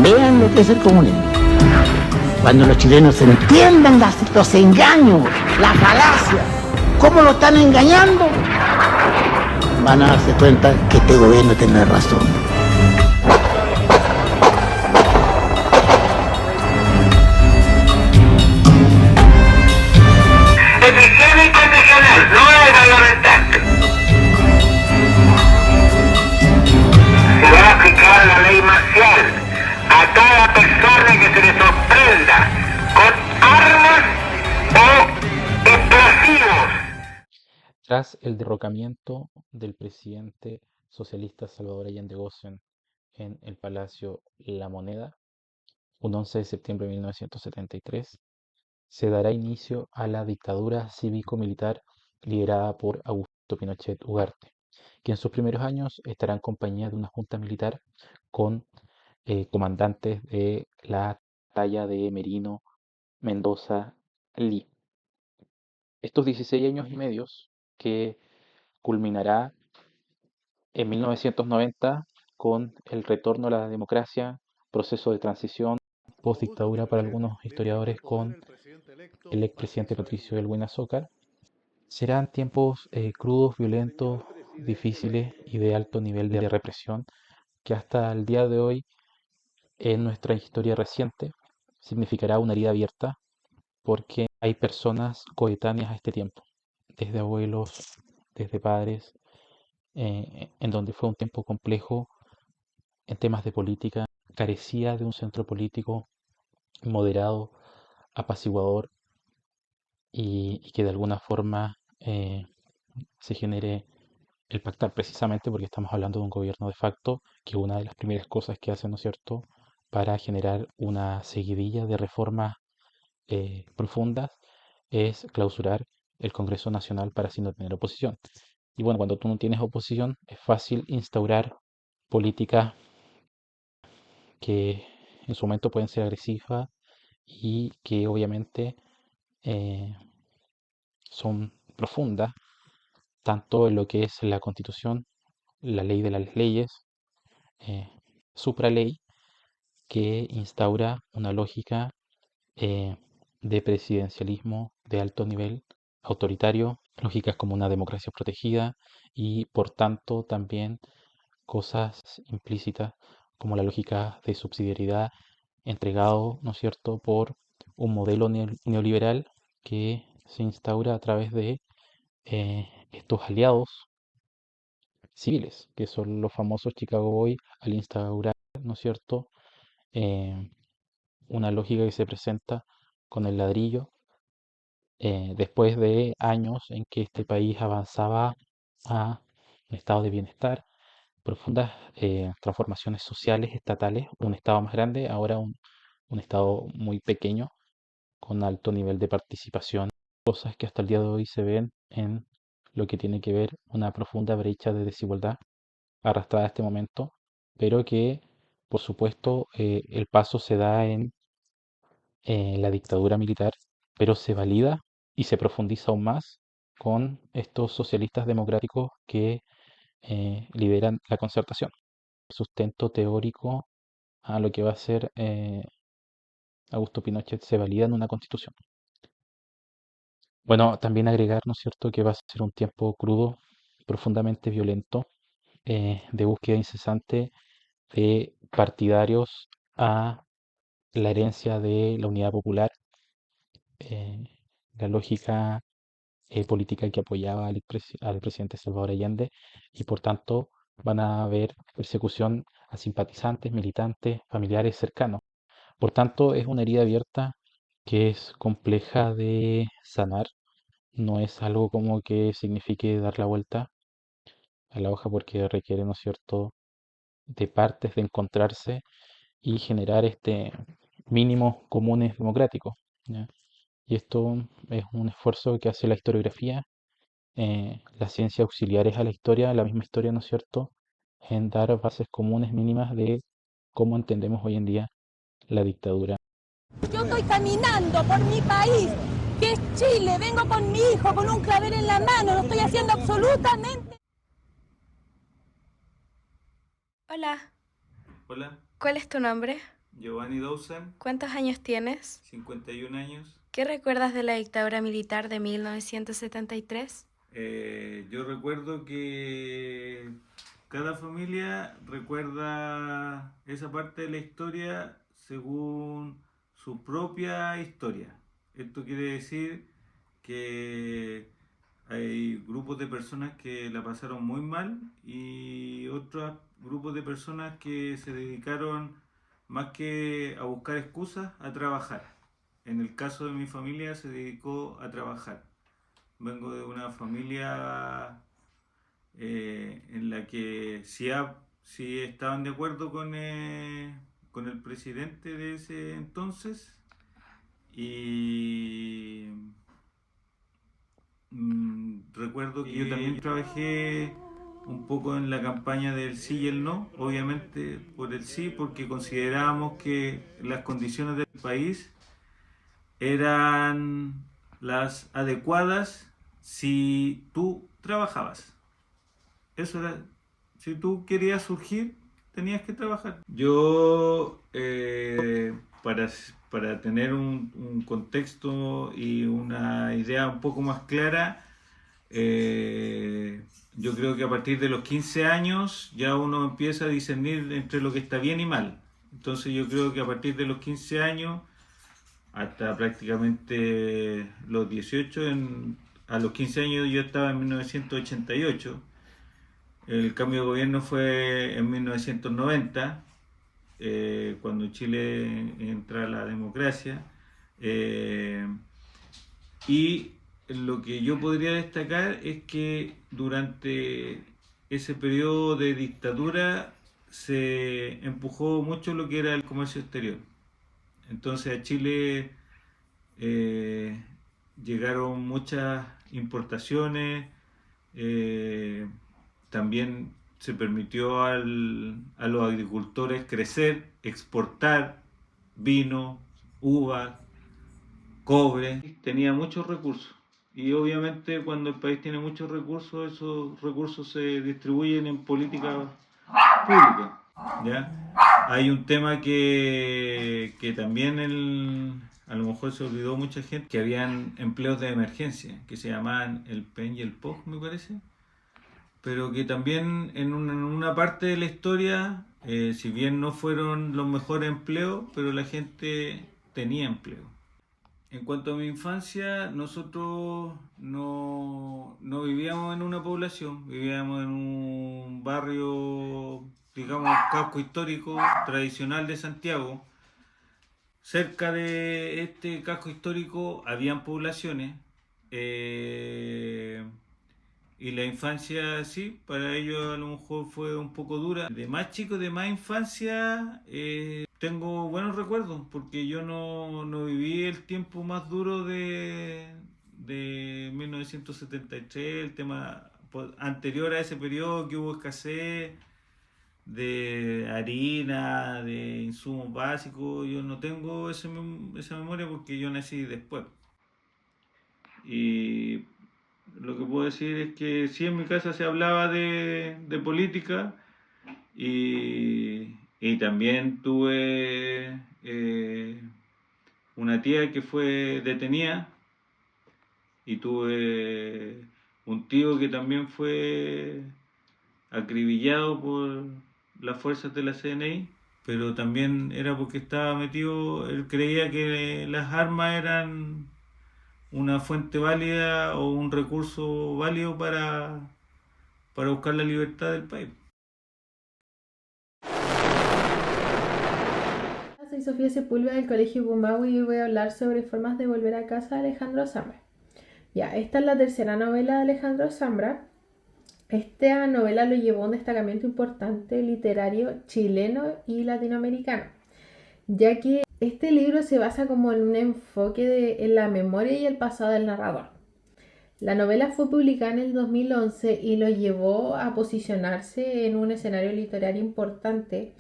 Vean lo que es el comunismo. Cuando los chilenos entiendan los engaños, la falacia, cómo lo están engañando, van a darse cuenta que este gobierno tiene razón. Decisión incondicional, no es parlamentar. Se va a aplicar la ley marcial a toda persona que se le sorprenda con armas o explosivos. Tras el derrocamiento del presidente socialista Salvador Allende Gossen en el Palacio La Moneda, un 11 de septiembre de 1973, se dará inicio a la dictadura cívico-militar liderada por Augusto Pinochet Ugarte, que en sus primeros años estará en compañía de una junta militar con comandantes de la talla de Merino, Mendoza, Lee. Estos 16 años y medios que culminará en 1990 con el retorno a la democracia, proceso de transición, postdictadura para algunos historiadores con el expresidente Patricio Elwin Azócar. Serán tiempos crudos, violentos, difíciles y de alto nivel de represión que hasta el día de hoy en nuestra historia reciente significará una herida abierta porque hay personas coetáneas a este tiempo, desde abuelos, desde padres, en donde fue un tiempo complejo en temas de política, carecía de un centro político moderado, apaciguador y que de alguna forma se genere el pactar, precisamente porque estamos hablando de un gobierno de facto que una de las primeras cosas que hace, ¿no es cierto?, para generar una seguidilla de reformas profundas es clausurar el Congreso Nacional para así no tener oposición. Y bueno, cuando tú no tienes oposición es fácil instaurar políticas que en su momento pueden ser agresivas y que obviamente eh, son profundas, tanto en lo que es la Constitución, la ley de las leyes, eh, supraley, que instaura una lógica eh, de presidencialismo de alto nivel, autoritario, lógicas como una democracia protegida y por tanto también cosas implícitas como la lógica de subsidiariedad entregado, ¿no es cierto?, por un modelo neoliberal que se instaura a través de estos aliados civiles, que son los famosos Chicago Boys, al instaurar, ¿no es cierto?, eh, una lógica que se presenta con el ladrillo, después de años en que este país avanzaba a un estado de bienestar, profundas transformaciones sociales, estatales, un estado más grande, ahora un estado muy pequeño, con alto nivel de participación, cosas que hasta el día de hoy se ven en lo que tiene que ver una profunda brecha de desigualdad arrastrada a este momento, pero que por supuesto el paso se da en la dictadura militar, pero se valida y se profundiza aún más con estos socialistas democráticos que lideran la concertación. Sustento teórico a lo que va a ser Augusto Pinochet se valida en una constitución. Bueno, también agregar, ¿no es cierto?, que va a ser un tiempo crudo, profundamente violento, de búsqueda incesante de partidarios a la herencia de la unidad popular, eh, la lógica política que apoyaba al presidente Salvador Allende y por tanto van a haber persecución a simpatizantes, militantes, familiares cercanos. Por tanto, es una herida abierta que es compleja de sanar. No es algo como que signifique dar la vuelta a la hoja porque requiere, ¿no es cierto?, de partes de encontrarse y generar este mínimos comunes democráticos, ¿ya? Y esto es un esfuerzo que hace la historiografía, las ciencias auxiliares a la historia, la misma historia, ¿no es cierto?, en dar bases comunes mínimas de cómo entendemos hoy en día la dictadura. Yo estoy caminando por mi país, que es Chile, vengo con mi hijo, con un clavel en la mano, no estoy haciendo absolutamente... Hola, Hola, ¿cuál es tu nombre? Giovanni Dawson, ¿Cuántos años tienes? 51 años. ¿Qué recuerdas de la dictadura militar de 1973? Yo recuerdo que cada familia recuerda esa parte de la historia según su propia historia. Esto quiere decir que hay grupos de personas que la pasaron muy mal y otros grupos de personas que se dedicaron más que a buscar excusas, a trabajar. En el caso de mi familia se dedicó a trabajar. Vengo de una familia en la que sí estaban de acuerdo con el presidente de ese entonces y recuerdo que yo también trabajé un poco en la campaña del sí y el no, obviamente por el sí, porque considerábamos que las condiciones del país eran las adecuadas si tú trabajabas. Eso era, si tú querías surgir, tenías que trabajar. Yo, para tener un contexto y una idea un poco más clara, yo creo que a partir de los 15 años ya uno empieza a discernir entre lo que está bien y mal. Entonces yo creo que a partir de los 15 años hasta prácticamente los 18, a los 15 años yo estaba en 1988, el cambio de gobierno fue en 1990, cuando Chile entra a la democracia, y lo que yo podría destacar es que durante ese periodo de dictadura se empujó mucho lo que era el comercio exterior. Entonces a Chile llegaron muchas importaciones, también se permitió a los agricultores crecer, exportar vino, uva, cobre. Tenía muchos recursos y obviamente cuando el país tiene muchos recursos, esos recursos se distribuyen en políticas públicas, ¿ya? Hay un tema que también a lo mejor se olvidó mucha gente, que habían empleos de emergencia, que se llamaban el PEN y el POG, me parece, pero que también en una parte de la historia, si bien no fueron los mejores empleos, pero la gente tenía empleo. En cuanto a mi infancia, nosotros no vivíamos en una población, vivíamos en un barrio, digamos, casco histórico tradicional de Santiago. Cerca de este casco histórico habían poblaciones, y la infancia, sí, para ellos a lo mejor fue un poco dura. De más chico, de más infancia, tengo buenos recuerdos, porque yo no viví el tiempo más duro de 1973, el tema anterior a ese periodo que hubo escasez de harina, de insumos básicos. Yo no tengo esa memoria porque yo nací después. Y lo que puedo decir es que sí, en mi casa se hablaba de política y también tuve una tía que fue detenida y tuve un tío que también fue acribillado por las fuerzas de la CNI, pero también era porque estaba metido, él creía que las armas eran una fuente válida o un recurso válido para buscar la libertad del país. Soy Sofía Sepúlveda del Colegio Pumahui y hoy voy a hablar sobre formas de volver a casa de Alejandro Zambra. Ya, esta es la tercera novela de Alejandro Zambra. Esta novela lo llevó a un destacamento importante literario chileno y latinoamericano, ya que este libro se basa como en un enfoque en la memoria y el pasado del narrador. La novela fue publicada en el 2011 y lo llevó a posicionarse en un escenario literario importante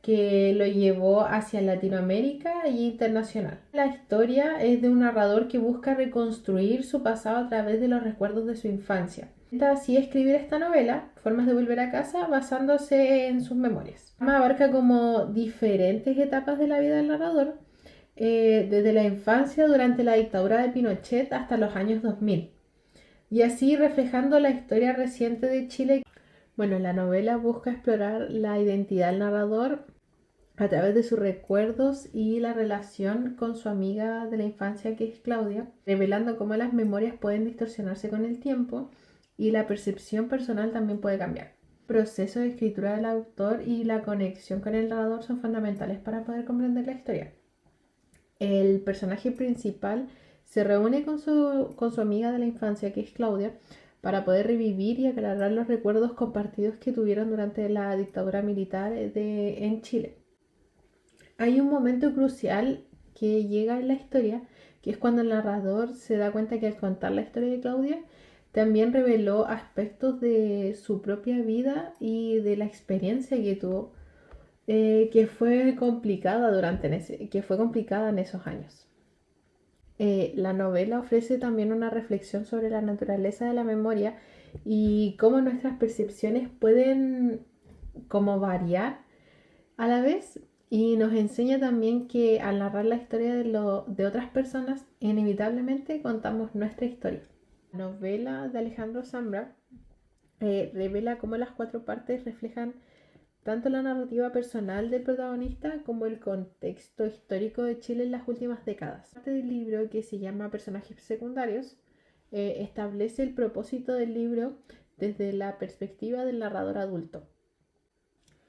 que lo llevó hacia Latinoamérica e internacional. La historia es de un narrador que busca reconstruir su pasado a través de los recuerdos de su infancia. Así escribir esta novela, Formas de volver a casa, basándose en sus memorias. Abarca como diferentes etapas de la vida del narrador, desde la infancia durante la dictadura de Pinochet hasta los años 2000, y así reflejando la historia reciente de Chile. Bueno, la novela busca explorar la identidad del narrador a través de sus recuerdos y la relación con su amiga de la infancia, que es Claudia, revelando cómo las memorias pueden distorsionarse con el tiempo y la percepción personal también puede cambiar. El proceso de escritura del autor y la conexión con el narrador son fundamentales para poder comprender la historia. El personaje principal se reúne con su amiga de la infancia, que es Claudia, para poder revivir y aclarar los recuerdos compartidos que tuvieron durante la dictadura militar en Chile. Hay un momento crucial que llega en la historia, que es cuando el narrador se da cuenta que al contar la historia de Claudia, también reveló aspectos de su propia vida y de la experiencia que tuvo, que fue complicada en esos años. La novela ofrece también una reflexión sobre la naturaleza de la memoria y cómo nuestras percepciones pueden como variar a la vez, y nos enseña también que al narrar la historia de otras personas, inevitablemente contamos nuestra historia. La novela de Alejandro Zambra revela cómo las 4 partes reflejan tanto la narrativa personal del protagonista como el contexto histórico de Chile en las últimas décadas. Parte del libro, que se llama Personajes secundarios, establece el propósito del libro desde la perspectiva del narrador adulto.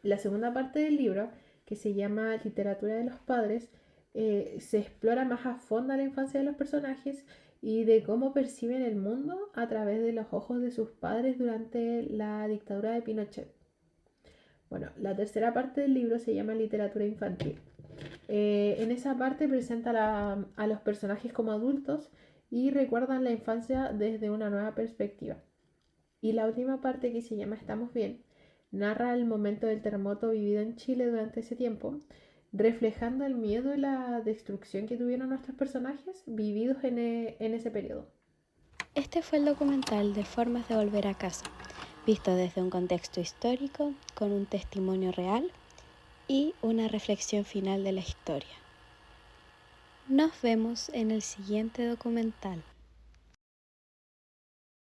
La segunda parte del libro, que se llama Literatura de los Padres, se explora más a fondo la infancia de los personajes y de cómo perciben el mundo a través de los ojos de sus padres durante la dictadura de Pinochet. Bueno, la tercera parte del libro se llama Literatura Infantil. En esa parte presenta a los personajes como adultos y recuerdan la infancia desde una nueva perspectiva. Y la última parte, que se llama Estamos Bien, narra el momento del terremoto vivido en Chile durante ese tiempo, reflejando el miedo y la destrucción que tuvieron nuestros personajes vividos en ese periodo. Este fue el documental de Formas de volver a casa, visto desde un contexto histórico, con un testimonio real y una reflexión final de la historia. Nos vemos en el siguiente documental.